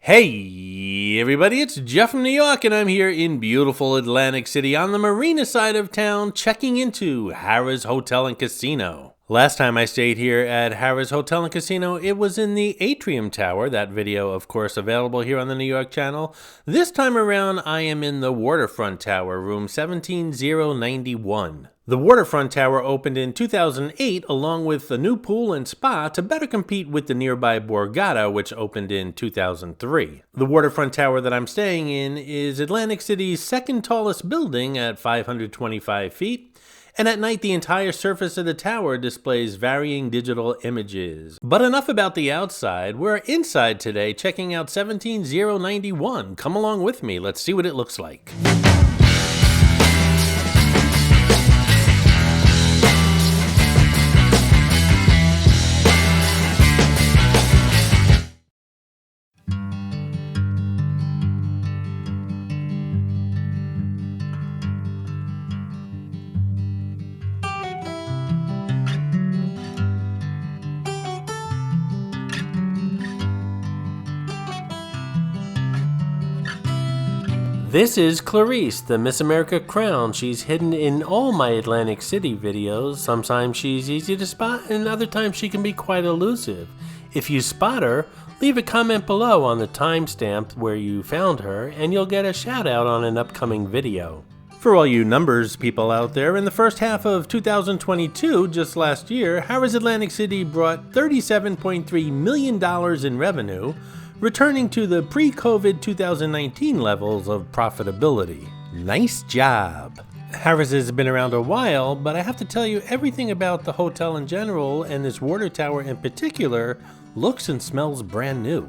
Hey everybody, it's Jeff from New York, and I'm here in beautiful Atlantic City on the marina side of town, checking into Harrah's Hotel and Casino. Last time I stayed here at Harrah's Hotel and Casino, it was in the Atrium Tower. That video, of course, available here on the New York channel. This time around, I am in the Waterfront Tower, room 17091. The Waterfront Tower opened in 2008 along with a new pool and spa to better compete with the nearby Borgata, which opened in 2003. The Waterfront Tower that I'm staying in is Atlantic City's second tallest building at 525 feet. And at night, the entire surface of the tower displays varying digital images. But enough about the outside. We're inside today checking out 17091. Come along with me. Let's see what it looks like. This is Clarice, the Miss America crown. She's hidden in all my Atlantic City videos. Sometimes she's easy to spot, and other times she can be quite elusive. If you spot her, leave a comment below on the timestamp where you found her, and you'll get a shout out on an upcoming video. For all you numbers people out there, in the first half of 2022, just last year, Harrah's Atlantic City brought $37.3 million in revenue, returning to the pre-COVID 2019 levels of profitability. Nice job! Harrah's has been around a while, but I have to tell you, everything about the hotel in general and this water tower in particular looks and smells brand new.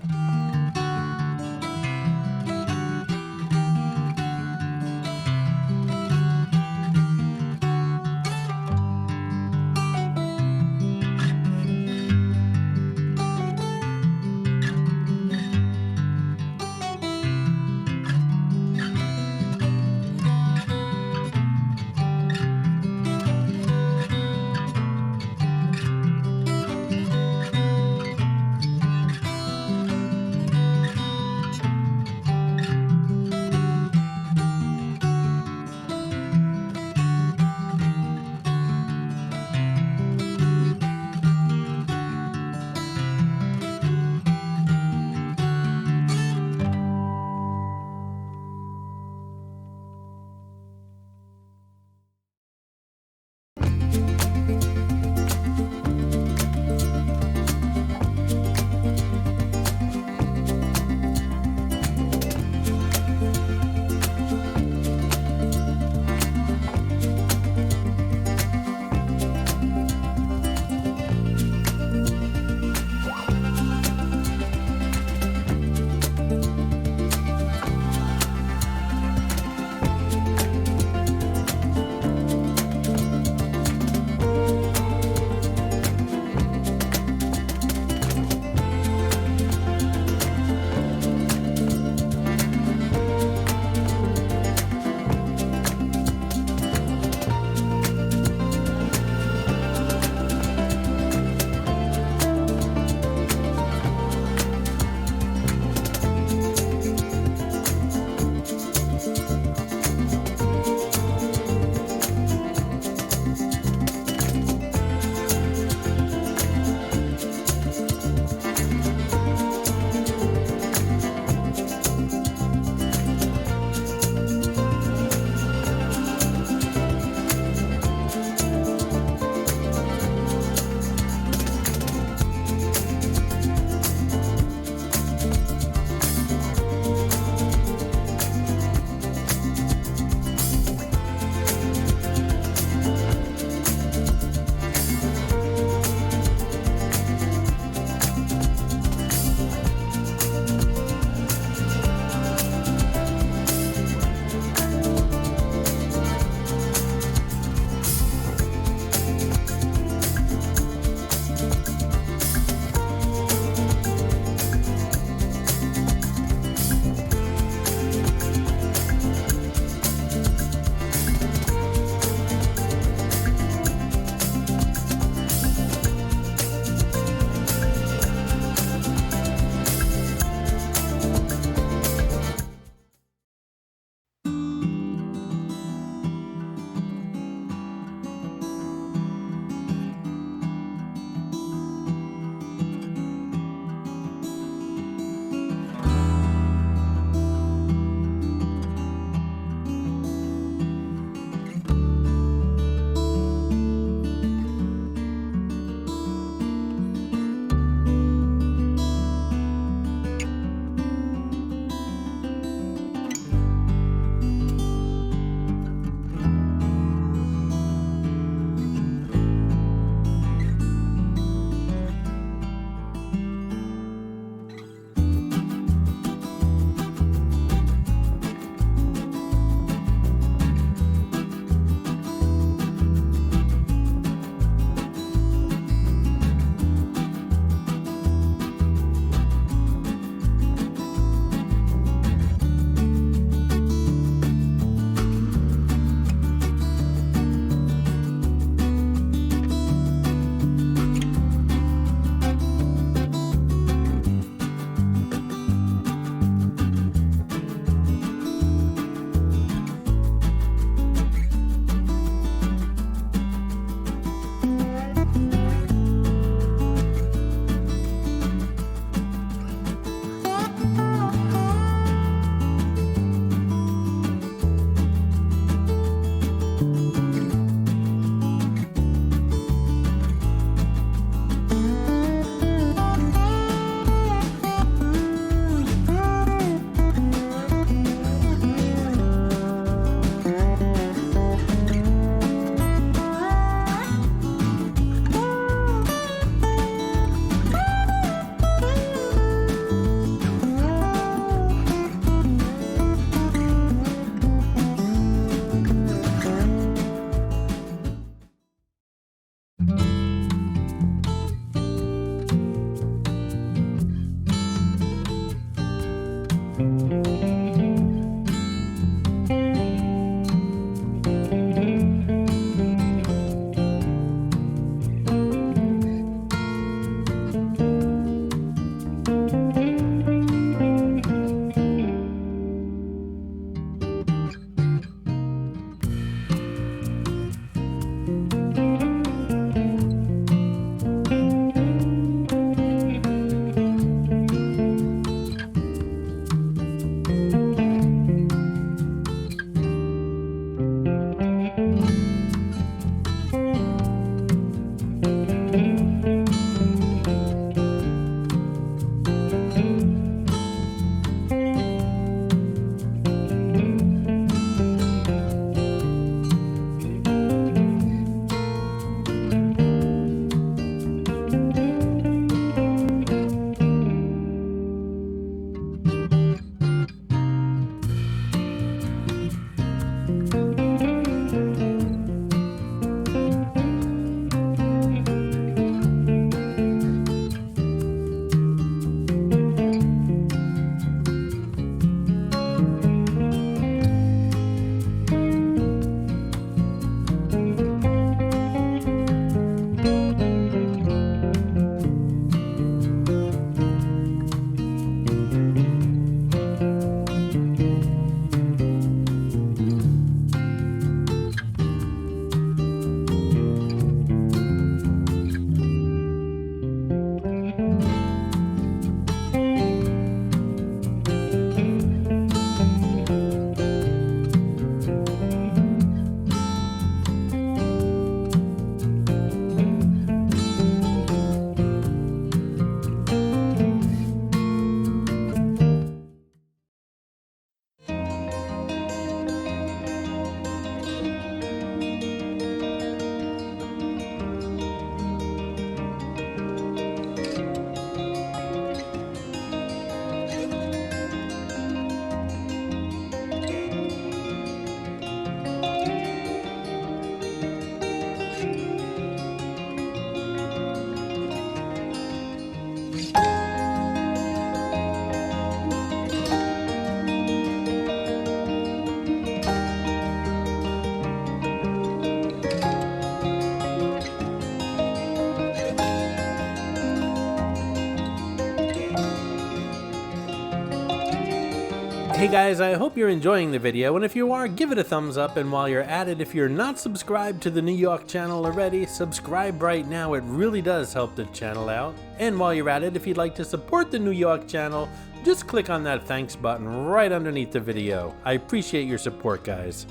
Hey guys, I hope you're enjoying the video, and if you are, give it a thumbs up, and while you're at it, if you're not subscribed to the New York channel already, subscribe right now. It really does help the channel out. And while you're at it, if you'd like to support the New York channel, just click on that thanks button right underneath the video. I appreciate your support, guys.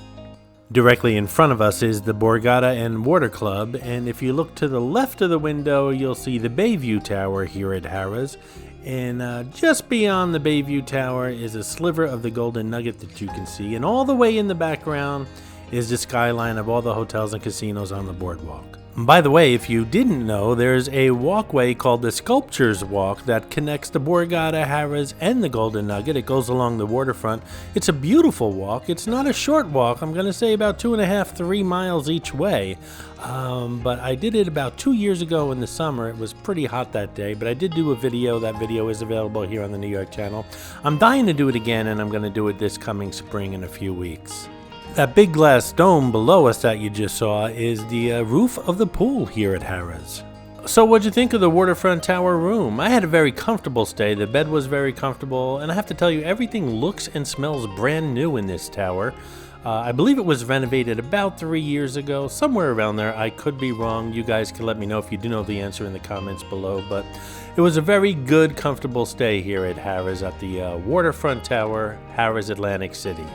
Directly in front of us is the Borgata and Water Club, and if you look to the left of the window, you'll see the Bayview Tower here at Harrah's. And just beyond the Bayview Tower is a sliver of the Golden Nugget that you can see, and all the way in the background is the skyline of all the hotels and casinos on the boardwalk. By the way, if you didn't know, there's a walkway called the Sculptures Walk that connects the Borgata, Harrah's, and the Golden Nugget. It goes along the waterfront. It's a beautiful walk. It's not a short walk. I'm going to say about 2.5, 3 miles each way. But I did it about 2 years ago in the summer. It was pretty hot that day, but I did do a video. That video is available here on the New York channel. I'm dying to do it again, and I'm going to do it this coming spring in a few weeks. That big glass dome below us that you just saw is the roof of the pool here at Harrah's. So what'd you think of the waterfront tower room? I had a very comfortable stay. The bed was very comfortable, and I have to tell you, everything looks and smells brand new in this tower. I believe it was renovated about 3 years ago, somewhere around there. I could be wrong. You guys can let me know if you do know the answer in the comments below, but it was a very good, comfortable stay here at Harrah's at the waterfront tower, Harrah's, Atlantic City.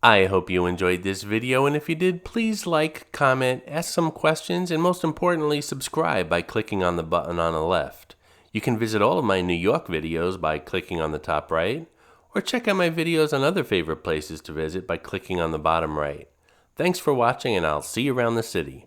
I hope you enjoyed this video, and if you did, please like, comment, ask some questions, and most importantly, subscribe by clicking on the button on the left. You can visit all of my New York videos by clicking on the top right, or check out my videos on other favorite places to visit by clicking on the bottom right. Thanks for watching, and I'll see you around the city.